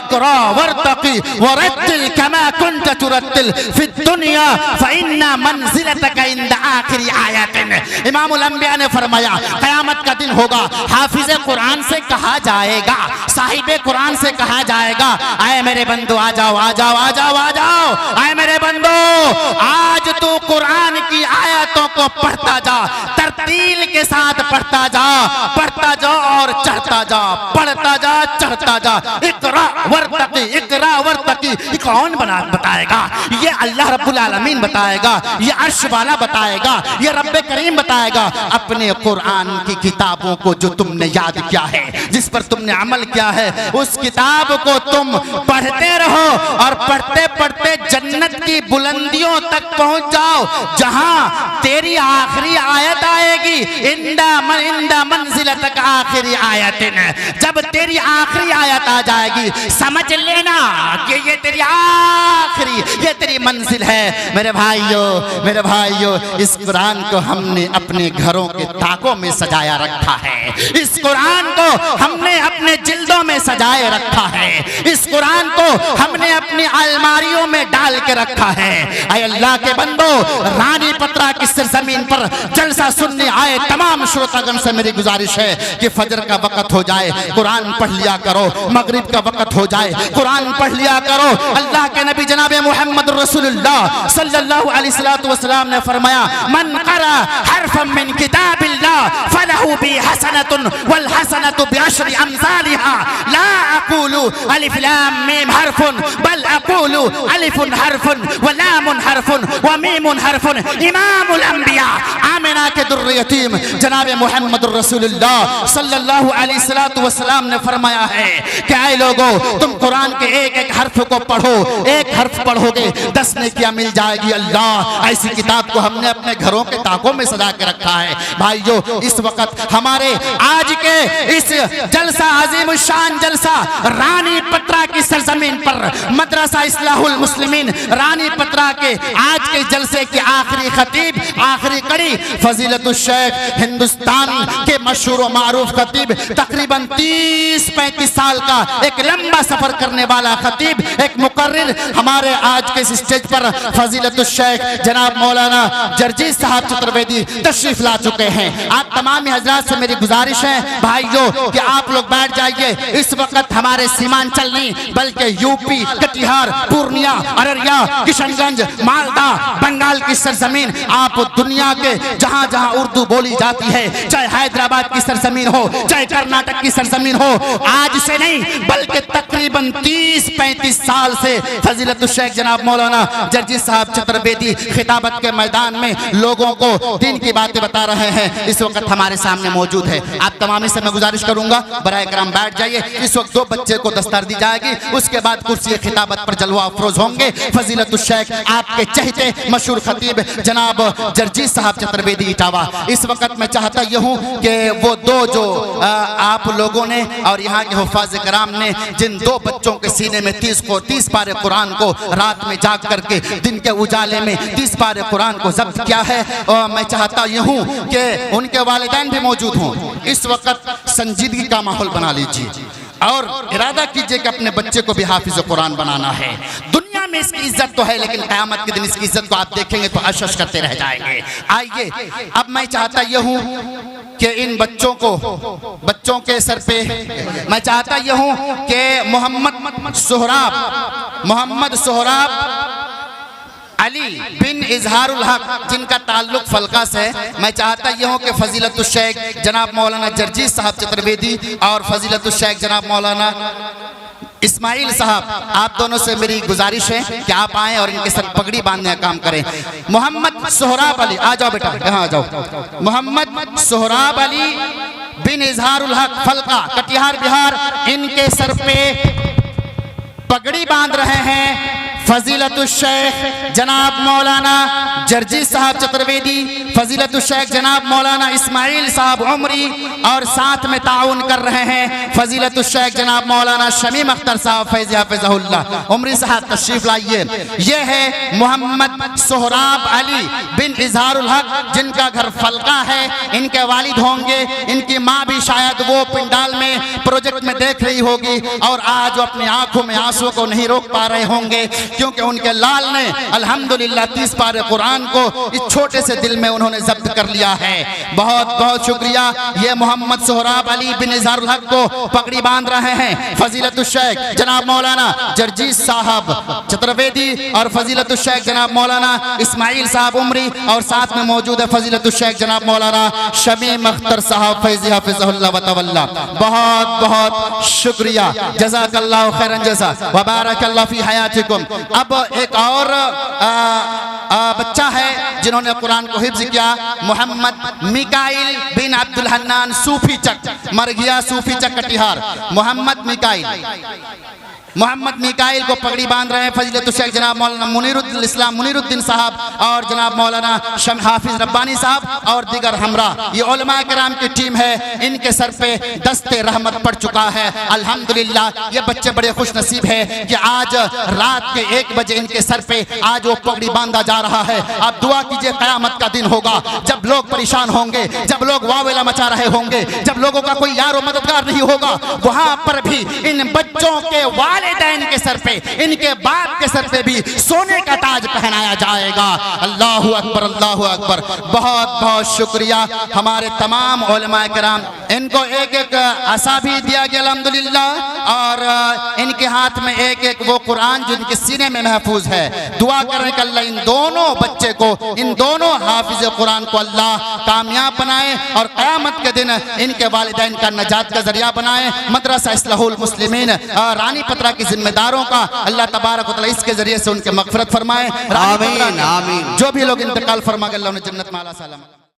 इक़रा वर्तक़ी वरत्तिल कमा कुन्त तुरत्तिल फिद दुनिया फ़इन्ना मंज़िलतक इंद आखिरी आयतिन। इमामुल अंबिया ने फरमाया क़यामत का दिन होगा, हाफिज़ कुरान से कहा जाएगा, साहिब कुरान से कहा जाएगा, आए मेरे बंदो आ जाओ आ जाओ आ जाओ आ जाओ, आए मेरे बंदो आज तू कुरान की आयतों को पढ़ता जा, तरतील के साथ पढ़ता जा और चढ़ता जा, पढ़ता जा चढ़ता जा। इक़रा वर्तक़ी ये कौन बताएगा? ये अल्लाह रब्बुल आलमीन बताएगा, ये अर्श वाला बताएगा, ये रब्बे करीम बताएगा। अपने कुरान की किताबों को जो तुमने याद किया है, जिस पर तुमने अमल किया है, उस किताब को तुम पढ़ते रहो और पढ़ते पढ़ते जन्नत की बुलंदियों तक पहुंच जाओ, जहां तेरी आखिरी आयत आएगी। इंदा मंजिलतक आखिरी आयतिन, जब तेरी आखिरी आयत आ जाएगी समझ लेना कि ये तेरी आखिरी, ये तेरी मंजिल है। मेरे भाइयों इस कुरान को हमने अपने घरों के ताकों में सजाया रखा है, इस कुरान को हमने अपने जिल्दों में सजाए रखा है, इस कुरान को हमने अपनी अलमारियों में डाल के रखा है। ऐ अल्लाह के बंदो, रानी पत्रा की सरजमीन पर जलसा सुनने आए तमाम श्रोतागण से मेरी गुजारिश है कि फजर का वक्त हो जाए कुरान पढ़ लिया करो, मगरिब का वक्त हो जाए कुरान पढ़ लिया करो। अल्लाह के नबी जनाब मोहम्मद रसूलुल्लाह सल्लल्लाहु अलैहि वसल्लम ने फरमाया मन क़रा हरफम मिन किताबिल्लाह फलहु बि हसनतुन वल हसनतु बिअशरि अमसालिहा ला अक़ूलु अलिफ लाम मीम हरफुन बल अक़ूलु अलिफुन हरफुन व लामुन हरफुन व मीमुन हरफुन। इमामुल अंबिया आमिना के दुर्र यतीम जनाब मोहम्मद रसूलुल्लाह सल्लल्लाहु अलैहि वसल्लम ने फरमाया है कि ऐ लोगों, तुम कुरान के एक एक हर्फ को पढ़ो, एक हर्फ पढ़ोगे 10 नेकियां मिल जाएगी। अल्लाह ऐसी किताब को हमने अपने घरों के ताकों में सजा के रखा है। भाइयों, इस वक्त हमारे आज के इस जलसा अजीम शान जलसा रानी पत्रा की सरजमीन पर मदरसा इस्लाहुल मुस्लिमीन रानी पत्रा के आज के जलसे की आखिरी खतीब, आखिरी कड़ी फजीलतुल शेख, हिंदुस्तान के मशहूर व मारूफ खतीब, तकरीबन 30-35 साल का एक लंबा सफर करने वाला खतीब, एक मुकर्रिर हमारे आज के स्टेज पर फजीलतुल शेख जनाब मौलाना जर्जी साहब चतुर्वेदी तशरीफ ला चुके हैं। आप तमाम हजरात से मेरी गुजारिश है भाइयों कि आप लोग बैठ जाइए। इस वक्त हमारे सीमांचल नहीं बल्कि यूपी, कटिहार, पूर्णिया, अररिया, किशनगंज, मालदा, बंगाल की सरजमीन, आप दुनिया के जहां जहां उर्दू बोली जाती है, चाहे हैदराबाद की सरजमीन हो, चाहे कर्नाटक की सरजमीन हो, आज से नहीं बल्कि तकरीबन 30-35 साल से फजीलतुल शेख जनाब मौलाना जर्जी साहब चतुर्वेदी खिताबत के मैदान में लोगों को दीन की बातें बता रहे हैं। इस वक्त हमारे सामने मौजूद है। आप तमाम से मैं गुजारिश करूंगा बराए करम बैठ जाइए। इस वक्त 2 बच्चे को दस्तार दी जाएगी, उसके बाद कुर्सी खिताबत पर जलवा अफरोज होंगे। फजीलतुल शेख आपके चहते मशहूर खतीब जनाब जर्जी साहब चतुर्वेदी इटावा। इस वक्त मैं चाहता यह हूँ कि वो 2 जो आप लोगों ने और यहाँ के हुफ़ाज़ कराम ने जिन 2 बच्चों के सीने में 30 पारे कुरान को रात में जाग करके दिन के उजाले में 30 पारे कुरान को जब्त किया है, और मैं चाहता यह हूँ कि उनके वालिदैन भी मौजूद हों। इस वक्त संजीदगी का माहौल बना लीजिए और इरादा कीजिए कि अपने बच्चे को भी हाफिज़ कुरान बनाना है। दुनिया में इसकी इज्जत तो है, लेकिन क़यामत के दिन इसकी इज्जत को आप देखेंगे तो अशश करते रह जाएंगे। आइए, अब मैं चाहता यह हूँ कि इन बच्चों के सर पे मैं चाहता यह हूँ कि मोहम्मद सोहराब अली बिन इजहारुल हक, जिनका ताल्लुक फलका से है, मैं चाहता यह हूँ कि फजीलतुल शेख जनाब मौलाना जर्जी साहब चतुर्वेदी और फजीलतुल शेख जनाब मौलाना इस्माइल साहब, आप दोनों से मेरी गुजारिश है कि आप आएँ और इनके सर पगड़ी बांधने का काम करें। मोहम्मद सोहराब अली, आ जाओ बेटा, यहाँ आ जाओ। मोहम्मद सोहराब अली बिन इजहारुल हक फलका, कटिहार, बिहार, इनके सर पे पगड़ी बांध रहे हैं फजीलतुल शेख जनाब मौलाना जर्जी साहब चतुर्वेदी, फजीलतुल शेख जनाब मौलाना इस्माइल साहब उमरी, और साथ में ताउन कर रहे हैं फजीलतुल शेख जनाब मौलाना शमीम अख्तर साहब फैज़ हाफिज़हुल्लाह उमरी साहब, तशरीफ लाइए। ये है मोहम्मद सोहराब अली बिन इजहारुल हक, जिनका घर फलका है, इनके वालिद होंगे, इनकी माँ भी शायद वो पिंडाल में प्रोजेक्ट में देख रही होगी और आज वो अपनी आंखों में आंसू को नहीं रोक पा रहे होंगे, क्योंकि उनके लाल ने अल्हम्दुलिल्लाह 30 पारे कुरान को इस छोटे से दिल में उन्होंने जब्त कर लिया है। बहुत बहुत शुक्रिया। ये मोहम्मद सोहराब अली बिन इजहारुल हक को पगड़ी बांध रहे हैं फजीलतुल शेख जनाब मौलाना जर्जी साहब चतुर्वेदी और फजीलतुल शेख जनाब मौलाना इस्माइल साहब उमरी, और साथ में मौजूद है फजीलतुल शेख जनाब मौलाना शमीम अख्तर साहब फैज़ हाफिज़हुल्लाह व तवल्ला। बहुत बहुत शुक्रिया, जज़ाकल्लाहु खैरन जज़ा व बारकल्लाहु फी हयातिकुम। अब एक और बच्चा है जिन्होंने कुरान को हिफ्ज़ किया, मोहम्मद मिकाइल बिन अब्दुल हन्नान सूफी चक, मरघिया सूफी चक कटिहार। मोहम्मद मिकाइल को पगड़ी बांध रहे हैं फजीलतुल शेख जनाब मौलाना मुनीरुद्दीन साहब और जनाब मौलाना हाफिज रब्बानी साहब और दीगर हमरा। ये उलमा कराम की टीम है, इनके सर पे दस्ते रहमत पड़ चुका है अल्हम्दुलिल्लाह। ये बच्चे बड़े खुश नसीब है कि आज रात के 1 बजे इनके सर पे आज वो पगड़ी बांधा जा रहा है। आप दुआ कीजिए, क़यामत का दिन होगा जब लोग परेशान होंगे, जब लोग वावेला मचा रहे होंगे, जब लोगों का कोई यार मददगार नहीं होगा, वहां पर भी इन बच्चों के वालिदैन के सर पे, इनके बाप के सर पे भी सोने का ताज पहनाया जाएगा। अल्लाहु अकबर, अल्लाहु अकबर। बहुत बहुत शुक्रिया हमारे तमाम उलमा किराम। इनको एक एक असा भी दिया गया अल्हम्दुलिल्लाह, और इनके हाथ में एक एक वो कुरान जो इनके सीने में महफूज है। दुआ करें कि अल्लाह इन दोनों बच्चे को, इन दोनों हाफिज कुरान को अल्लाह कामयाब बनाए और क़यामत के दिन इनके वालिदैन का नजात का जरिया बनाए। मदरसा इस्लाहुल मुस्लिमीन रानी पत्रा के जिम्मेदारों का अल्लाह तबारक व तआला इसके जरिए से उनके मग़फ़िरत फरमाए। आमीन आमीन। जो भी लोग इंतकाल फरमा गए अल्लाह उन्हें जन्नत में आला सलामत